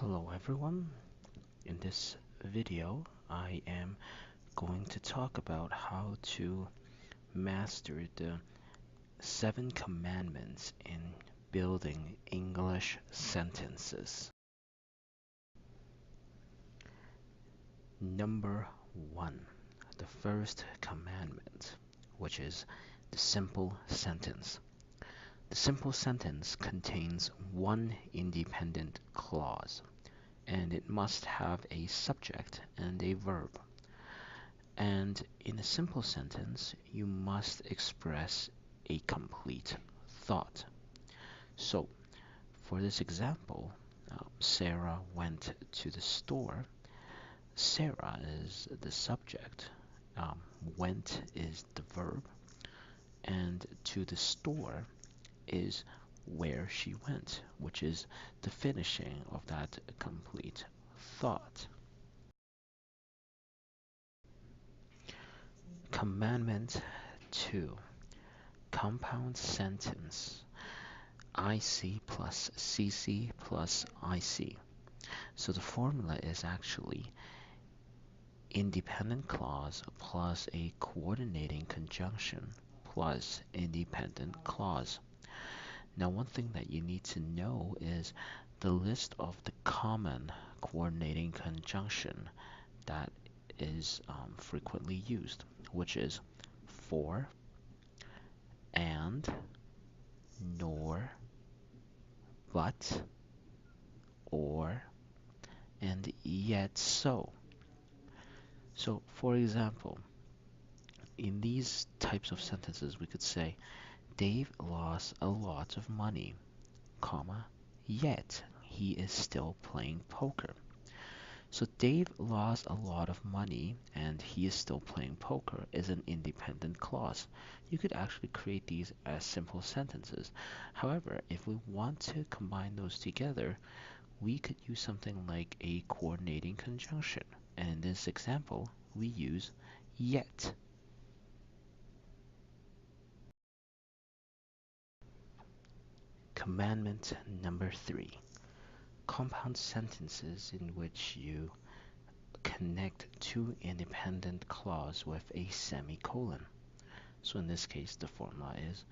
Hello everyone. In this video, I am going to talk about how to master the 7 commandments in building English sentences. Number 1, the first commandment, which is the simple sentence. The simple sentence contains one independent clause, and it must have a subject and a verb. And in a simple sentence, you must express a complete thought. So, for this example, Sarah went to the store. Sarah is the subject, went is the verb, and to the store is where she went, which is the finishing of that complete thought. Commandment 2. Compound sentence. IC plus CC plus IC. So the formula is actually independent clause plus a coordinating conjunction plus independent clause. Now, one thing that you need to know is the list of the common coordinating conjunction that is frequently used, which is for, and, nor, but, or, and yet so. So, for example, in these types of sentences, we could say, Dave lost a lot of money, comma, yet he is still playing poker. So Dave lost a lot of money and he is still playing poker is an independent clause. You could actually create these as simple sentences. However, if we want to combine those together, we could use something like a coordinating conjunction. And in this example, we use yet. Commandment number 3. Compound sentences in which you connect two independent clauses with a semicolon. So in this case, the formula is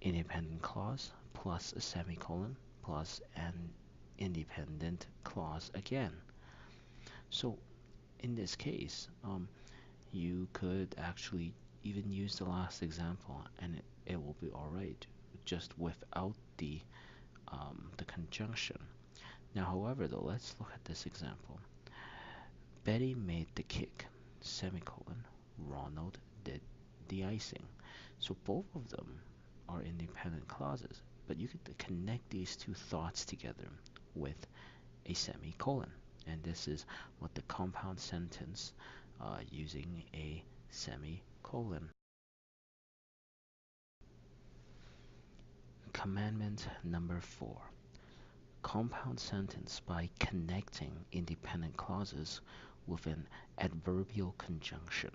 independent clause plus a semicolon plus an independent clause again. So in this case, you could actually even use the last example and it will be alright, just without the conjunction. Now, however, though, let's look at this example. Betty made the cake, semicolon, Ronald did the icing. So both of them are independent clauses, but you could connect these two thoughts together with a semicolon. And this is what the compound sentence using a semicolon. Commandment number 4. Compound sentence by connecting independent clauses with an adverbial conjunction.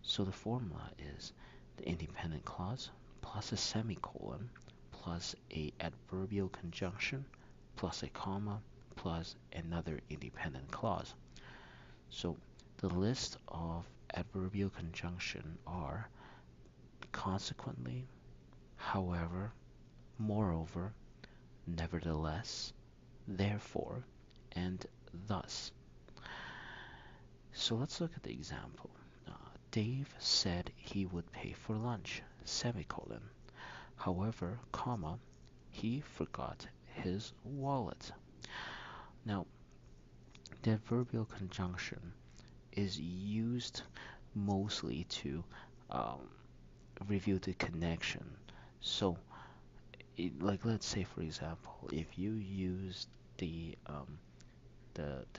So the formula is the independent clause plus a semicolon plus a adverbial conjunction plus a comma plus another independent clause. So the list of adverbial conjunction are consequently, however, moreover, nevertheless, therefore, and thus. So let's look at the example. Dave said he would pay for lunch, semicolon. However, comma, he forgot his wallet. Now, the adverbial conjunction is used mostly to review the connection. So, like let's say for example, if you use the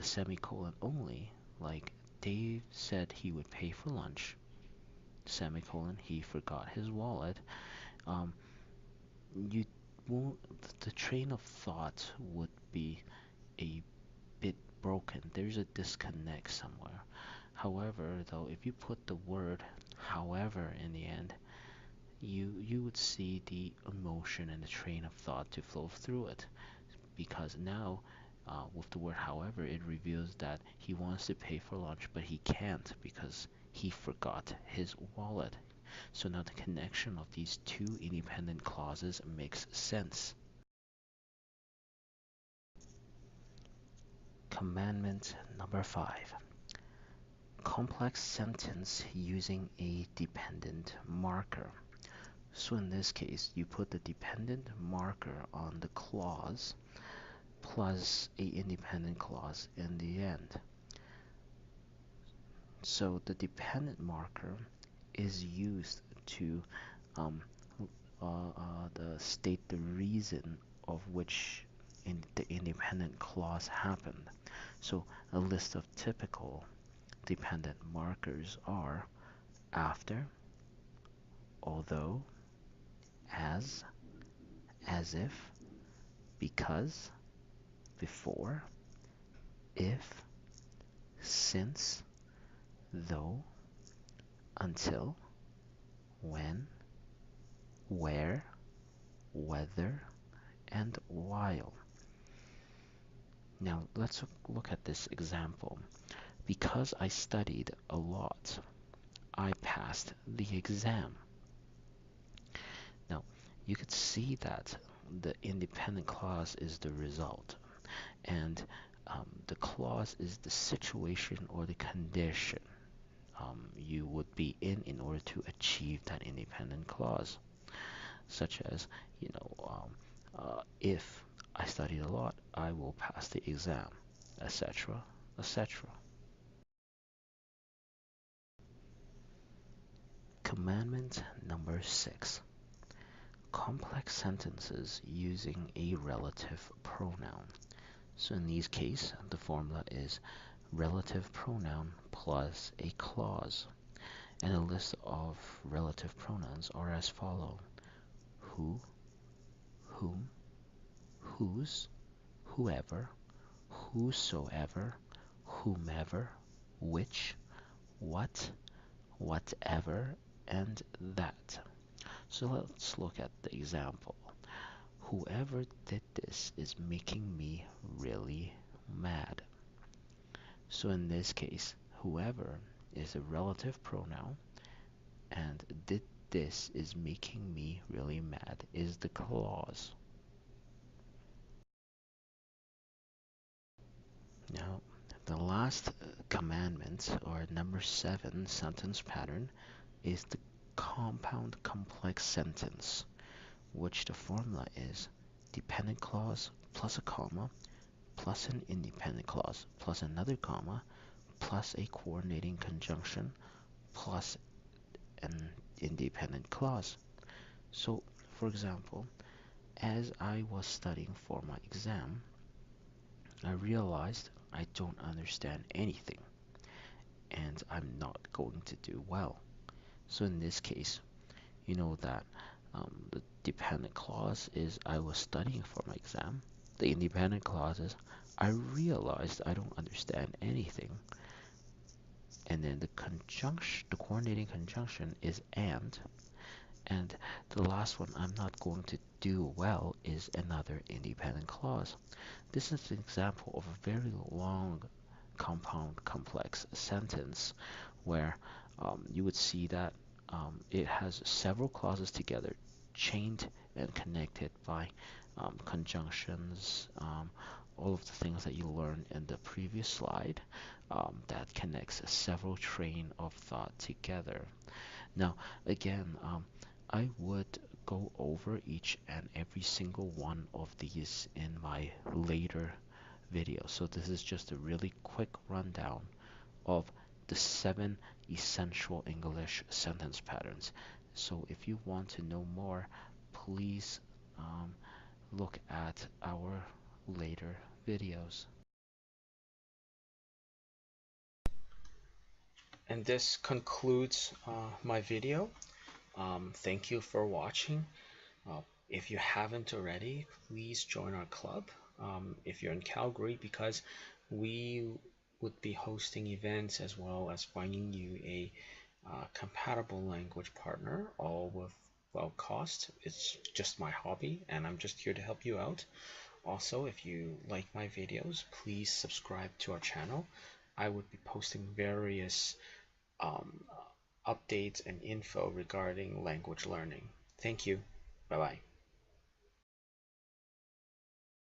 semicolon only, like Dave said he would pay for lunch, semicolon, he forgot his wallet, you won't, the train of thought would be a bit broken. There's a disconnect somewhere. However, though, if you put the word however in the end, you would see the emotion and the train of thought to flow through it, because now with the word however, it reveals that he wants to pay for lunch, but he can't because he forgot his wallet. So now the connection of these two independent clauses makes sense. Commandment number 5. Complex sentence using a dependent marker. So in this case, you put the dependent marker on the clause plus a independent clause in the end. So the dependent marker is used to state the reason of which the independent clause happened. So a list of typical dependent markers are after, although, as if, because, before, if, since, though, until, when, where, whether, and while. Now let's look at this example. Because I studied a lot, I passed the exam. Now you could see that the independent clause is the result, and the clause is the situation or the condition you would be in order to achieve that independent clause, such as, if I studied a lot, I will pass the exam, etc., etc. Commandment number 6. Complex sentences using a relative pronoun. So in these cases, the formula is relative pronoun plus a clause. And a list of relative pronouns are as follow: who, whom, whose, whoever, whosoever, whomever, which, what, whatever, and that. So let's look at the example. Whoever did this is making me really mad. So in this case, whoever is a relative pronoun, and did this is making me really mad is the clause. Now, the last commandment, or number 7 sentence pattern, is the compound complex sentence, which the formula is dependent clause plus a comma plus an independent clause plus another comma plus a coordinating conjunction plus an independent clause. So, for example, as I was studying for my exam, I realized I don't understand anything and I'm not going to do well. So in this case, you know that the dependent clause is I was studying for my exam. The independent clause is I realized I don't understand anything. And then the coordinating conjunction is and the last one, I'm not going to do well, is another independent clause. This is an example of a very long compound complex sentence where you would see that it has several clauses together, chained and connected by conjunctions, all of the things that you learned in the previous slide, that connects several train of thought together. Now, again, I would go over each and every single one of these in my later video. So this is just a really quick rundown of the 7 essential English sentence patterns. So if you want to know more, please look at our later videos. And this concludes my video. Thank you for watching. If you haven't already, please join our club if you're in Calgary, because we would be hosting events as well as finding you a compatible language partner, all with well cost. It's just my hobby and I'm just here to help you out. Also, if you like my videos, please subscribe to our channel. I would be posting various um, updates and info regarding language learning. Thank you. Bye bye.